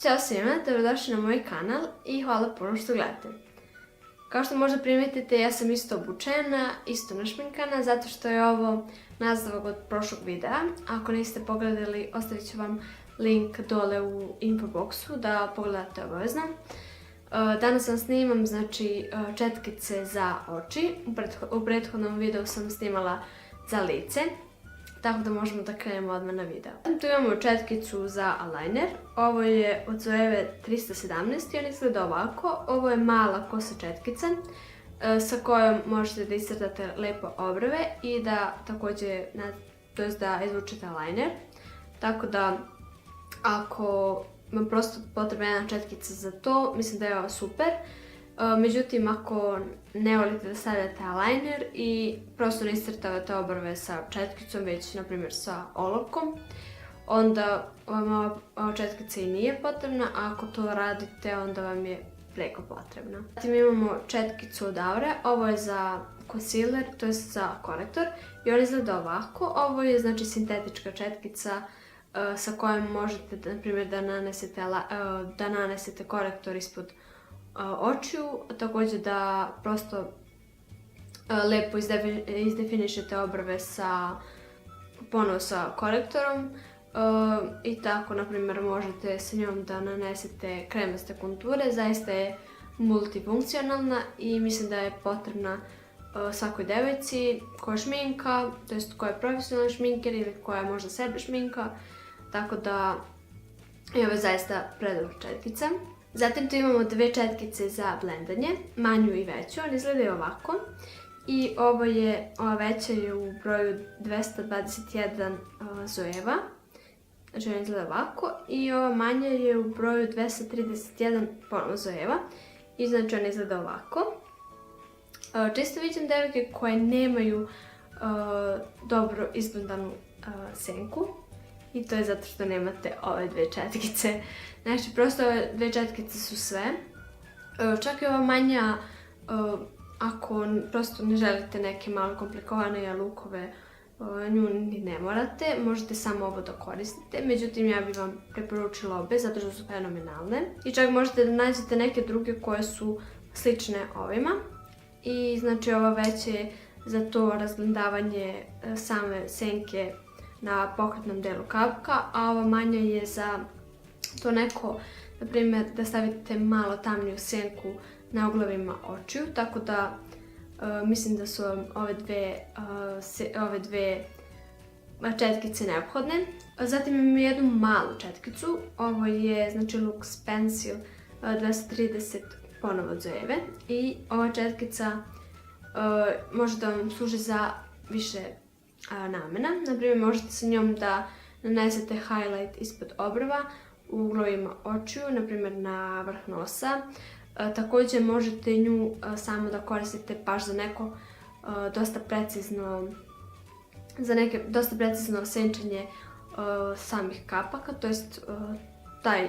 Ćao svima, dobrodošli na moj kanal i hvala puno što gledate. Kao što možda primetite, ja sam isto obučena, isto našminkana, zato što je ovo nastavak od prošlog videa. Ako niste pogledali, ostavit ću vam link dole u infoboxu da pogledate obavezno. Danas vam snimam četkice za oči, u prethodnom videu sam snimala za lice. Tako da možemo da krenemo odmah na video. Tu imamo četkicu za eyeliner. Ovo je od Zoeve 317 i on izgleda ovako. Ovo je mala kosa četkica sa kojom možete da iscrtate lepo obrve i da također da izvučete eyeliner. Tako da ako vam prosto potrebna jedna četkica za to, mislim da je ovo super. Međutim, ako ne volite da stavljate eyeliner i prosto ne iscrtavate obrve sa četkicom, već na primjer sa olovkom, onda vam ova četkica i nije potrebna, a ako to radite, onda vam je preko potrebna. Zatim imamo četkicu od Aure, ovo je za concealer, to je za korektor i on izgleda ovako. Ovo je znači sintetička četkica sa kojom možete na primjer da nanesete korektor ispod očiju, također da prosto lepo izdefinišete obrve ponovo sa korektorom i tako, na primjer, možete sa njom da nanesete kremaste konture. Zaista je multifunkcionalna i mislim da je potrebna svakoj devojci koja šminka, to jest koja je profesionalna šminker ili koja možda sebe šminka, tako da je ovo zaista predobra četkica. Zatim tu imamo dve četkice za blendanje, manju i veću, one izgledaju ovako. I ova veća je u broju 221 Zoeva, znači ona izgleda ovako. I ova manja je u broju 231 ponovo Zoeva i znači ona izgleda ovako. Često vidim devojke koje nemaju dobro izblendanu senku. I to je zato što nemate ove dve četkice. Znači, prosto ove dve četkice su sve. Čak i ova manja, ako prosto ne želite neke malo komplikovane lukove, nju ni ne morate. Možete samo ovo da koristite. Međutim, ja bih vam preporučila obe zato što su fenomenalne. I čak možete da nađete neke druge koje su slične ovima. I znači ova veća je za to razgledavanje same senke na pokretnom delu kapka, a ova manja je za to neko, na primjer, da stavite malo tamniju senku na uglovima očiju, tako da mislim da su ove dve četkice neophodne. Zatim imamo jednu malu četkicu, ovo je znači Lux Pencil 230 ponovo od Zoeve i ova četkica može da vam služi za više namena. Naprimjer, možete sa njom da nanesete highlight ispod obrva, u uglovima očiju, naprimjer na vrh nosa. Također možete nju samo da koristite baš za neko dosta precizno senčenje samih kapaka, to jest taj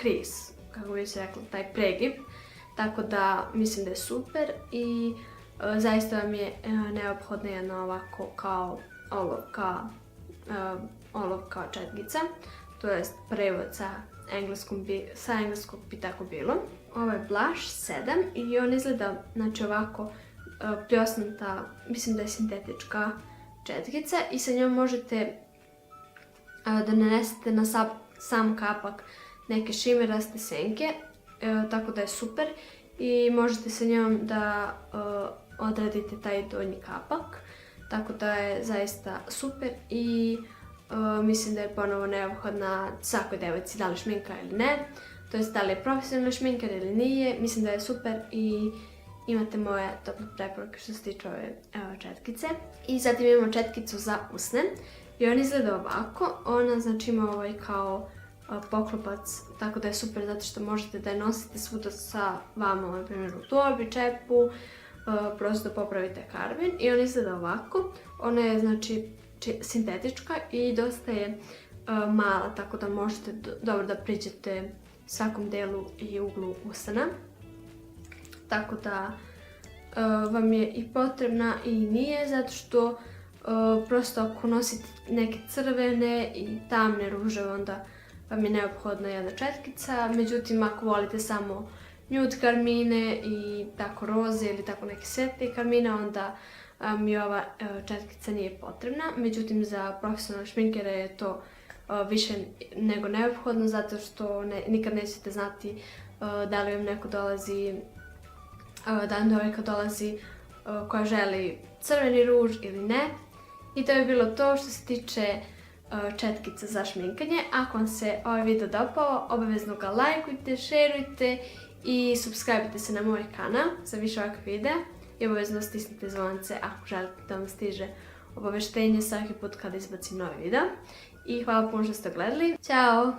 crease, kako bih se rekla, taj pregib. Tako da mislim da je super i zaista vam je neophodna jedna ovako kao olovka četkica, to jest prevod sa engleskog bi tako bilo. Ovo je Blush 7 i on izgleda znači ovako pljosnata, mislim da je sintetička četkica i sa njom možete da nanesete na sam kapak neke šimeraste senke, tako da je super i možete sa njom da odradite taj donji kapak, tako da je zaista super i mislim da je ponovo neophodna svakoj devojci, da li šminka ili ne, to jest da li je profesionalna šminkar ili nije. Mislim da je super i imate moje tople preporuke što se tiče ove četkice. I zatim imamo četkicu za usne i on izgleda ovako, ona znači ima ovaj kao poklopac, tako da je super zato što možete da je nosite svuda sa vama, na primjer u torbi, čepu, prosto popravite karbin i on izgleda ovako. Ona je znači sintetička i dosta je mala, tako da možete dobro da priđete svakom delu i uglu usana. Tako da vam je i potrebna i nije, zato što prosto ako nosite neke crvene i tamne ruže, onda vam je neophodna jedna četkica. Međutim, ako volite samo nude karmine i tako roze ili tako neke svetlije karmine, onda mi ova četkica nije potrebna. Međutim, za profesionalne šminkere je to više nego neophodno, zato što nikad nećete znati da li vam neko dolazi, da vam devojka dolazi koja želi crveni ruž ili ne. I to je bilo to što se tiče četkica za šminkanje. Ako vam se ovaj video dopao, obavezno ga lajkujte, šerujte i subscribe-ite se na moj kanal za više ovakvih videa. I obavezno stisnite zvonce ako želite da vam stiže obaveštenje svaki put kada izbacim novi video. I hvala puno što ste gledali. Ćao!